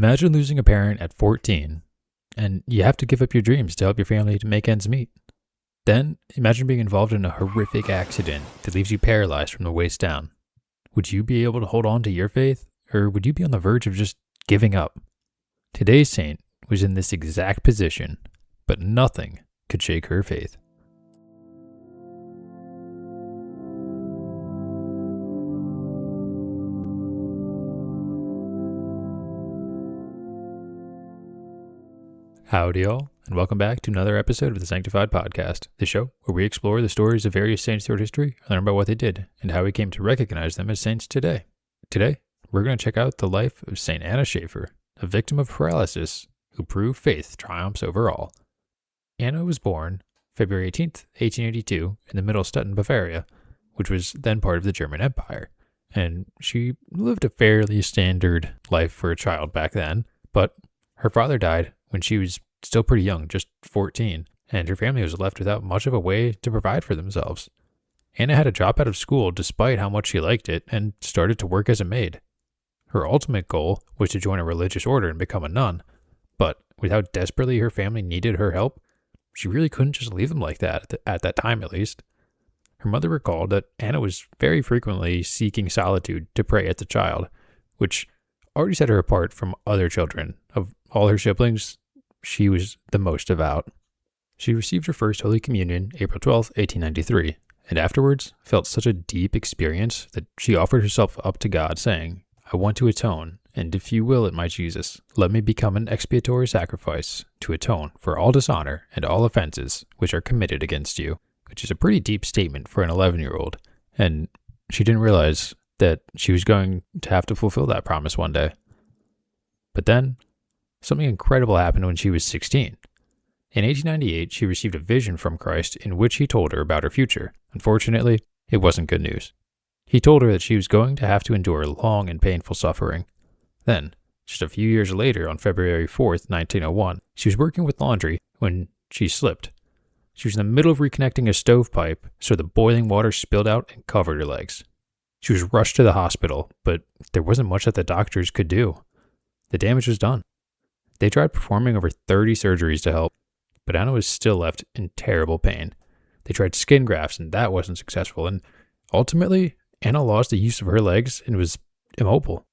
Imagine losing a parent at 14, and you have to give up your dreams to help your family to make ends meet. Then, imagine being involved in a horrific accident that leaves you paralyzed from the waist down. Would you be able to hold on to your faith, or would you be on the verge of just giving up? Today's saint was in this exact position, but nothing could shake her faith. Howdy all, and welcome back to another episode of the Sanctified Podcast, the show where we explore the stories of various saints throughout history and learn about what they did and how we came to recognize them as saints today. Today, we're going to check out the life of Saint Anna Schäffer, a victim of paralysis who proved faith triumphs over all. Anna was born February 18th, 1882 in the Mittelstetten, Bavaria, which was then part of the German Empire, and she lived a fairly standard life for a child back then, but her father died when she was still pretty young, just 14, and her family was left without much of a way to provide for themselves. Anna had to drop out of school despite how much she liked it and started to work as a maid. Her ultimate goal was to join a religious order and become a nun, but with how desperately her family needed her help, she really couldn't just leave them like that, at that time at least. Her mother recalled that Anna was very frequently seeking solitude to pray as a child, which already set her apart from other children. Of all her siblings, she was the most devout. She received her first Holy Communion April 12, 1893, and afterwards felt such a deep experience that she offered herself up to God, saying, "I want to atone, and if you will it, my Jesus, let me become an expiatory sacrifice to atone for all dishonor and all offenses which are committed against you," which is a pretty deep statement for an 11-year-old, and she didn't realize that she was going to have to fulfill that promise one day. But then, something incredible happened when she was 16. In 1898, she received a vision from Christ in which he told her about her future. Unfortunately, it wasn't good news. He told her that she was going to have to endure long and painful suffering. Then, just a few years later, on February 4th, 1901, she was working with laundry when she slipped. She was in the middle of reconnecting a stovepipe, so the boiling water spilled out and covered her legs. She was rushed to the hospital, but there wasn't much that the doctors could do. The damage was done. They tried performing over 30 surgeries to help, but Anna was still left in terrible pain. They tried skin grafts, and that wasn't successful, and ultimately, Anna lost the use of her legs and was immobile.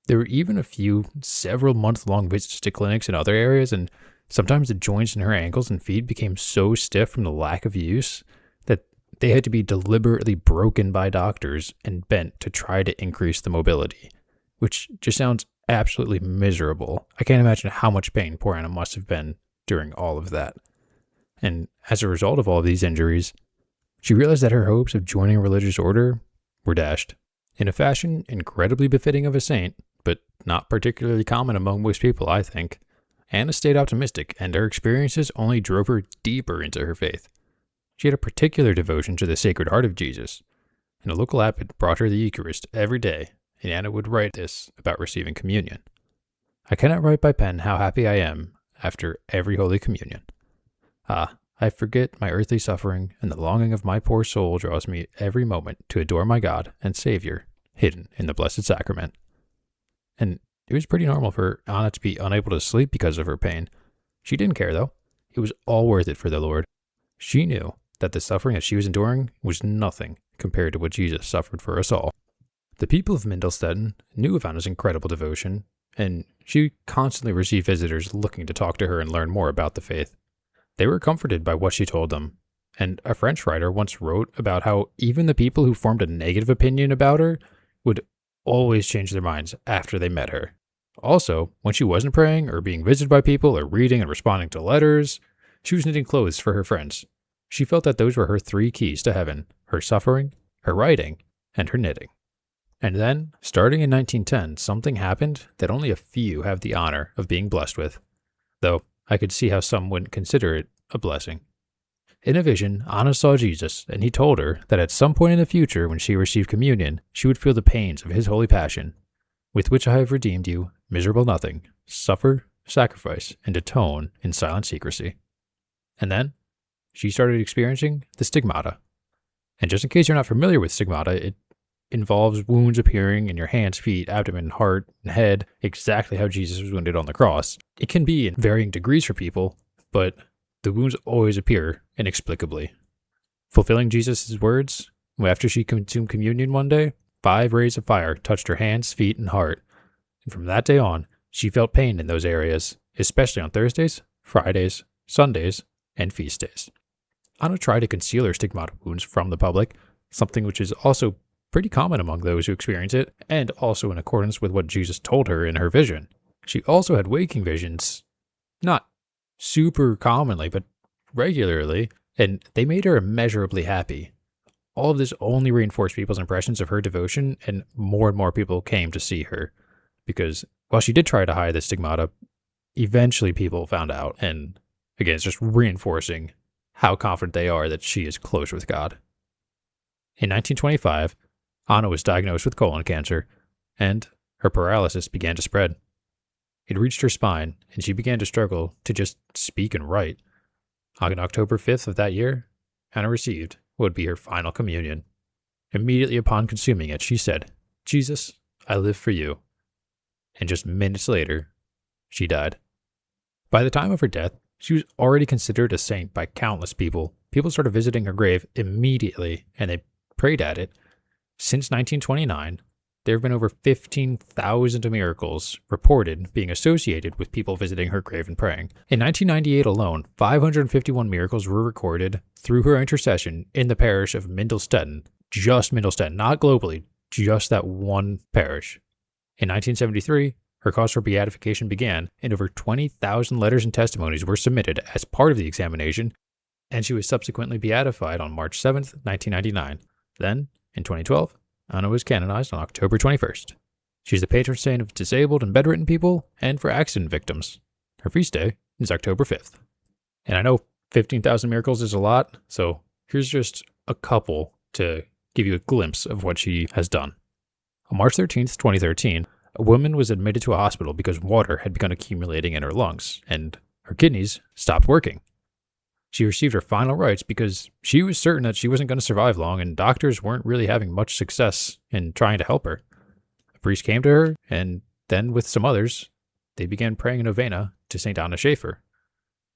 There were even a few several month-long visits to clinics in other areas, and sometimes the joints in her ankles and feet became so stiff from the lack of use that they had to be deliberately broken by doctors and bent to try to increase the mobility, which just sounds absolutely miserable. I can't imagine how much pain poor Anna must have been during all of that. And as a result of all of these injuries, she realized that her hopes of joining a religious order were dashed. In a fashion incredibly befitting of a saint, but not particularly common among most people, I think, Anna stayed optimistic, and her experiences only drove her deeper into her faith. She had a particular devotion to the Sacred Heart of Jesus, and a local abbot brought her the Eucharist every day, and Anna would write this about receiving communion. "I cannot write by pen how happy I am after every Holy Communion. I forget my earthly suffering, and the longing of my poor soul draws me every moment to adore my God and Savior, hidden in the Blessed Sacrament." And it was pretty normal for Anna to be unable to sleep because of her pain. She didn't care, though. It was all worth it for the Lord. She knew that the suffering that she was enduring was nothing compared to what Jesus suffered for us all. The people of Mittelstetten knew of Anna's incredible devotion, and she constantly received visitors looking to talk to her and learn more about the faith. They were comforted by what she told them, and a French writer once wrote about how even the people who formed a negative opinion about her would always change their minds after they met her. Also, when she wasn't praying or being visited by people or reading and responding to letters, she was knitting clothes for her friends. She felt that those were her 3 keys to heaven: her suffering, her writing, and her knitting. And then, starting in 1910, something happened that only a few have the honor of being blessed with, though I could see how some wouldn't consider it a blessing. In a vision, Anna saw Jesus, and he told her that at some point in the future, when she received communion, she would feel the pains of his holy passion, with which I have redeemed you, miserable nothing, suffer, sacrifice, and atone in silent secrecy. And then, she started experiencing the stigmata. And just in case you're not familiar with stigmata, it involves wounds appearing in your hands, feet, abdomen, heart, and head, exactly how Jesus was wounded on the cross. It can be in varying degrees for people, but the wounds always appear inexplicably. Fulfilling Jesus' words, after she consumed communion one day, 5 rays of fire touched her hands, feet, and heart. And from that day on, she felt pain in those areas, especially on Thursdays, Fridays, Sundays, and feast days. Anna tried to conceal her stigmata wounds from the public, something which is also pretty common among those who experience it, and also in accordance with what Jesus told her in her vision. She also had waking visions, not super commonly, but regularly, and they made her immeasurably happy. All of this only reinforced people's impressions of her devotion, and more people came to see her. Because while she did try to hide the stigmata, eventually people found out, and again, it's just reinforcing how confident they are that she is close with God. In 1925, Anna was diagnosed with colon cancer, and her paralysis began to spread. It reached her spine, and she began to struggle to just speak and write. On October 5th of that year, Anna received what would be her final communion. Immediately upon consuming it, she said, "Jesus, I live for you." And just minutes later, she died. By the time of her death, she was already considered a saint by countless people. People started visiting her grave immediately, and they prayed at it. Since 1929, there have been over 15,000 miracles reported being associated with people visiting her grave and praying. In 1998 alone, 551 miracles were recorded through her intercession in the parish of Mindelstetten. Just Mindelstetten, not globally, just that one parish. In 1973, her cause for beatification began, and over 20,000 letters and testimonies were submitted as part of the examination, and she was subsequently beatified on March 7th, 1999. Then, in 2012, Anna was canonized on October 21st. She's the patron saint of disabled and bedridden people and for accident victims. Her feast day is October 5th. And I know 15,000 miracles is a lot, so here's just a couple to give you a glimpse of what she has done. On March 13th, 2013, a woman was admitted to a hospital because water had begun accumulating in her lungs, and her kidneys stopped working. She received her final rites because she was certain that she wasn't going to survive long, and doctors weren't really having much success in trying to help her. A priest came to her, and then with some others, they began praying a novena to Saint Anna Schäffer.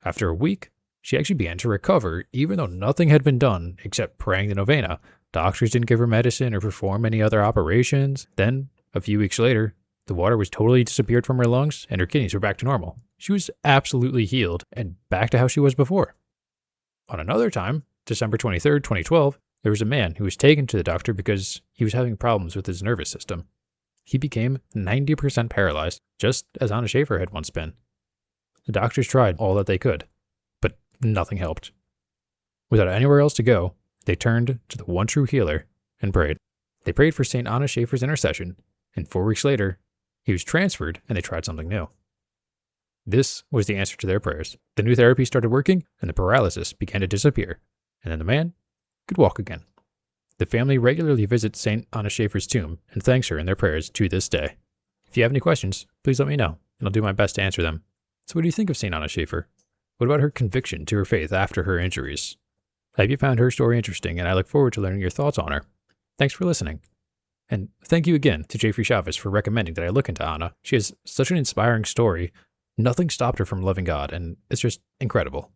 After a week, she actually began to recover, even though nothing had been done except praying the novena. Doctors didn't give her medicine or perform any other operations. Then, a few weeks later, the water was totally disappeared from her lungs, and her kidneys were back to normal. She was absolutely healed, and back to how she was before. On another time, December 23rd, 2012, there was a man who was taken to the doctor because he was having problems with his nervous system. He became 90% paralyzed, just as Anna Schäffer had once been. The doctors tried all that they could, but nothing helped. Without anywhere else to go, they turned to the one true healer and prayed. They prayed for Saint Anna Schäffer's intercession, and 4 weeks later, he was transferred and they tried something new. This was the answer to their prayers. The new therapy started working, and the paralysis began to disappear, and then the man could walk again. The family regularly visits Saint Anna Schäffer's tomb and thanks her in their prayers to this day. If you have any questions, please let me know, and I'll do my best to answer them. So what do you think of Saint Anna Schäffer? What about her conviction to her faith after her injuries? I hope you found her story interesting, and I look forward to learning your thoughts on her. Thanks for listening. And thank you again to Jeffrey Chavez for recommending that I look into Anna. She has such an inspiring story. Nothing stopped her from loving God, and it's just incredible.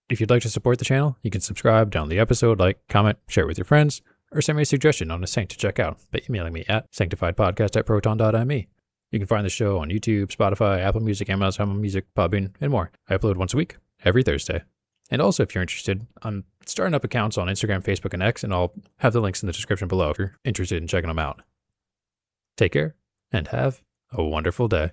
If you'd like to support the channel, you can subscribe, download the episode, like, comment, share it with your friends, or send me a suggestion on a saint to check out by emailing me at sanctifiedpodcast@proton.me. You can find the show on YouTube, Spotify, Apple Music, Amazon Music, Podbean, and more. I upload once a week, every Thursday. And also, if you're interested, I'm starting up accounts on Instagram, Facebook, and X, and I'll have the links in the description below if you're interested in checking them out. Take care, and have a wonderful day.